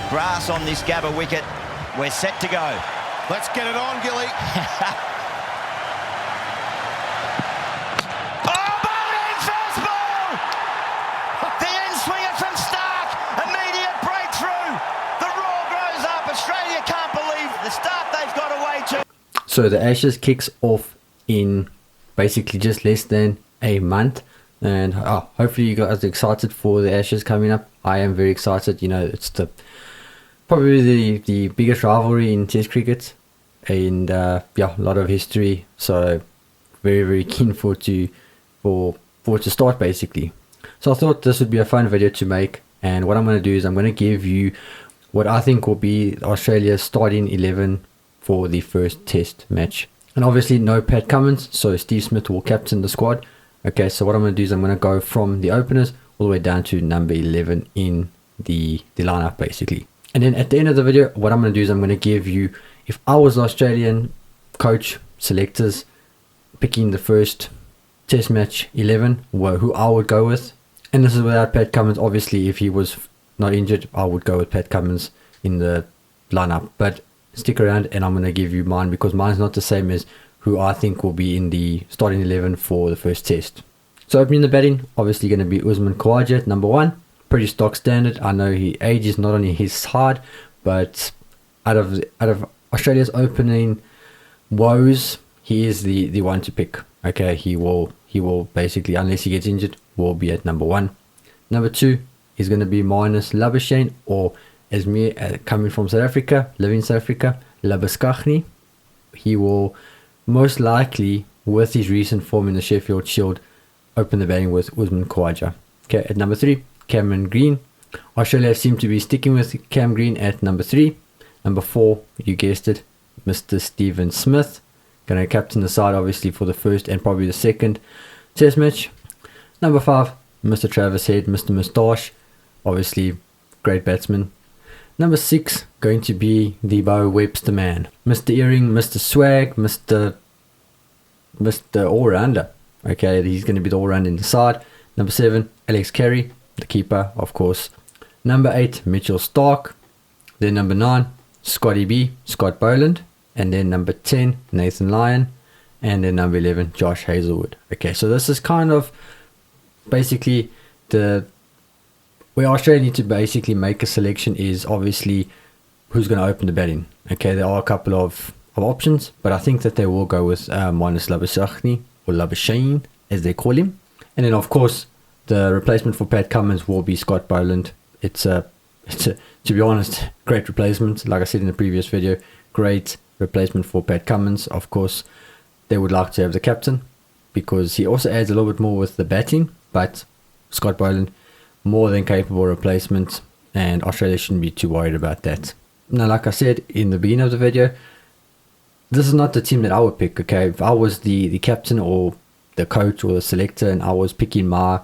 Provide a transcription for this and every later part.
grass on this Gabba wicket. We're set to go. Let's get it on, Gilly. So the Ashes kicks off in basically just less than a month, and hopefully you guys are excited for the Ashes coming up. I am very excited. You know, it's probably the biggest rivalry in Test cricket, and a lot of history. So very, very keen for it to start basically. So I thought this would be a fun video to make, and what I'm going to do is I'm going to give you what I think will be Australia's starting 11 for the first test match. And obviously no Pat Cummins, so Steve Smith will captain the squad. Okay, so what I'm going to do is I'm going to go from the openers all the way down to number 11 in the lineup basically. And then at the end of the video, what I'm going to do is I'm going to give you, if I was the Australian coach, selectors, picking the first test match 11, who I would go with. And this is without Pat Cummins. Obviously, if he was not injured, I would go with Pat Cummins in the lineup. But stick around and I'm going to give you mine, because mine's not the same as who I think will be in the starting 11 for the first test. So opening the batting, obviously going to be Usman Khawaja at number 1. Pretty stock standard. I know age is not on his side, but out of Australia's opening woes, he is the one to pick. Okay, he will basically, unless he gets injured, will be at number 1. Number 2 is going to be Marnus Labuschagne, or as me coming from South Africa, living in South Africa, Labuschagne. He will most likely, with his recent form in the Sheffield Shield, open the batting with Usman Khawaja. Okay, at number 3, Cameron Green. Australia seem to be sticking with Cam Green at number 3. Number 4, you guessed it, Mr. Stephen Smith. Going to captain the side obviously for the first and probably the second test match. Number 5, Mr. Travis Head, Mr. Moustache. Obviously, great batsman. Number 6, going to be the Bo Webster man. Mr. Earring, Mr. Swag, Mr. All-Rounder. Okay, he's going to be the all-rounder in the side. Number 7, Alex Carey, the keeper, of course. Number 8, Mitchell Starc. Then number 9, Scotty B, Scott Boland. And then number 10, Nathan Lyon. And then number 11, Josh Hazlewood. Okay, so this is kind of basically where Australia need to basically make a selection is obviously who's going to open the batting. Okay, there are a couple of options, but I think that they will go with Marnus Labuschagne, or Labuschagne as they call him. And then of course the replacement for Pat Cummins will be Scott Boland. It's a to be honest, great replacement. Like I said in the previous video, great replacement for Pat Cummins. Of course they would like to have the captain, because he also adds a little bit more with the batting, but Scott Boland, more than capable replacement, and Australia shouldn't be too worried about that. Now, like I said in the beginning of the video, this is not the team that I would pick. Okay, if I was the captain or the coach or the selector and I was picking my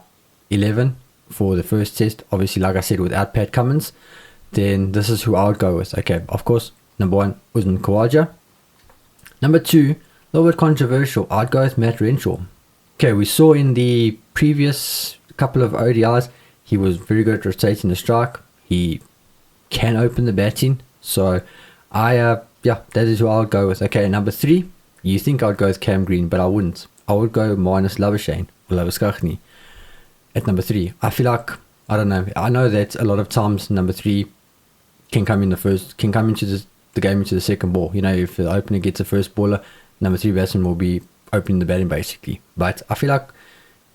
11 for the first test, obviously like I said without Pat Cummins, then this is who I would go with. Okay, of course, number 1, Usman Khawaja. Number 2, a little bit controversial, I'd go with Matt Renshaw. Okay, we saw in the previous couple of ODIs, he was very good at rotating the strike. He can open the batting. So that is who I would go with. Okay, number 3, you think I would go with Cam Green, but I wouldn't. I would go Marnus Labuschagne or Labuschagne at number 3. I feel like, I don't know. I know that a lot of times number 3 can come into the game into the second ball. You know, if the opener gets the first baller, number 3 batsman will be opening the batting basically. But I feel like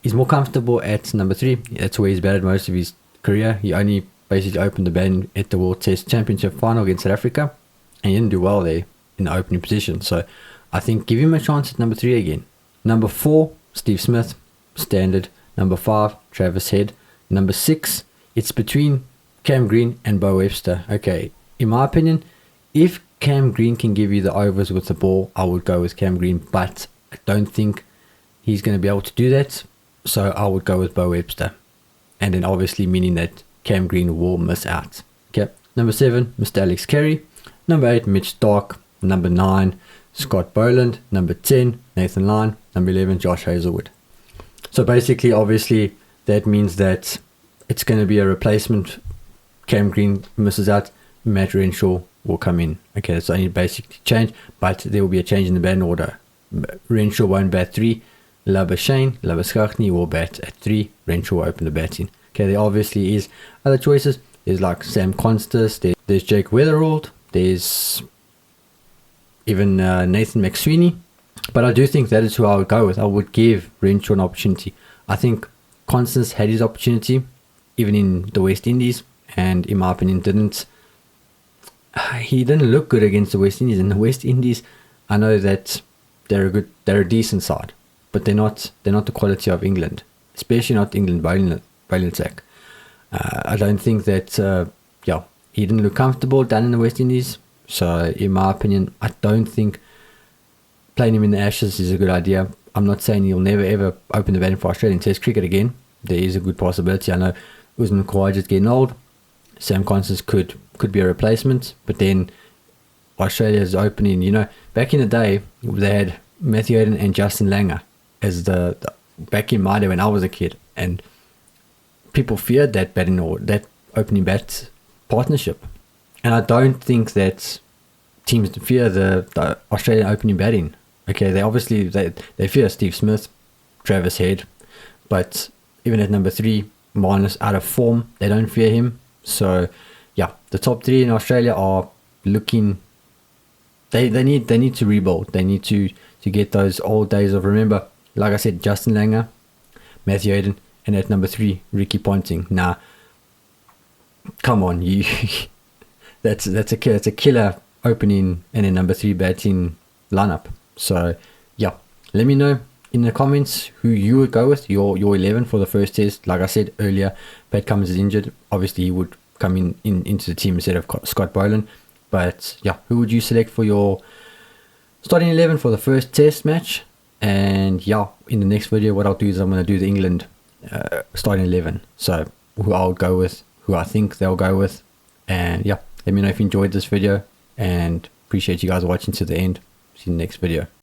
he's more comfortable at number 3. That's where he's batted most of his career. He only basically opened the batting at the World Test Championship final against South Africa, and he didn't do well there in the opening position. So I think give him a chance at number 3 again. Number 4, Steve Smith, standard. Number 5, Travis Head. Number 6, it's between Cam Green and Bo Webster. Okay, in my opinion, if Cam Green can give you the overs with the ball, I would go with Cam Green, but I don't think he's going to be able to do that. So I would go with Bo Webster. And then obviously meaning that Cam Green will miss out. Okay. Number 7, Mr. Alex Carey. Number 8, Mitch Starc. Number 9, Scott Boland. Number 10, Nathan Lyon. Number 11, Josh Hazlewood. So basically, obviously, that means that it's going to be a replacement. Cam Green misses out. Matt Renshaw will come in. Okay, that's the only basic change, but there will be a change in the batting order. Renshaw won't bat 3. Labuschagne will bat at 3. Renshaw will open the batting. Okay, there obviously is other choices. There's like Sam Constas, there's Jake Weatherald, there's even Nathan McSweeney. But I do think that is who I would go with. I would give Renshaw an opportunity. I think Constance had his opportunity, even in the West Indies, and in my opinion he didn't look good against the West Indies. And the West Indies, I know that they're a decent side, but they're not the quality of England, especially not England bowling attack. I don't think that he didn't look comfortable down in the West Indies. So in my opinion, I don't think playing him in the Ashes is a good idea. I'm not saying he'll never ever open the batting for Australian Test cricket again. There is a good possibility. I know Usman Khawaja's getting old. Sam Constance could be a replacement, but then Australia's opening, back in the day they had Matthew Hayden and Justin Langer as the back in my day when I was a kid, and people feared that batting or that opening bat partnership. And I don't think that teams fear the Australian opening batting. Okay, they fear Steve Smith, Travis Head, but even at number 3, Marnus out of form, they don't fear him. So yeah, the top 3 in Australia are looking. They need to rebuild. They need to get those old days of, remember, like I said, Justin Langer, Matthew Hayden, and at number 3, Ricky Ponting. Nah, come on, you. that's a killer opening and then number 3 batting lineup. So yeah, let me know in the comments who you would go with, your 11 for the first test. Like I said earlier, Pat Cummins is injured. Obviously he would come into the team instead of Scott Boland. But yeah, who would you select for your starting 11 for the first test match? And yeah, in the next video what I'll do is I'm going to do the England starting 11. So who I would go with, who I think they'll go with. And yeah, let me know if you enjoyed this video, and appreciate you guys watching to the end. See you in the next video.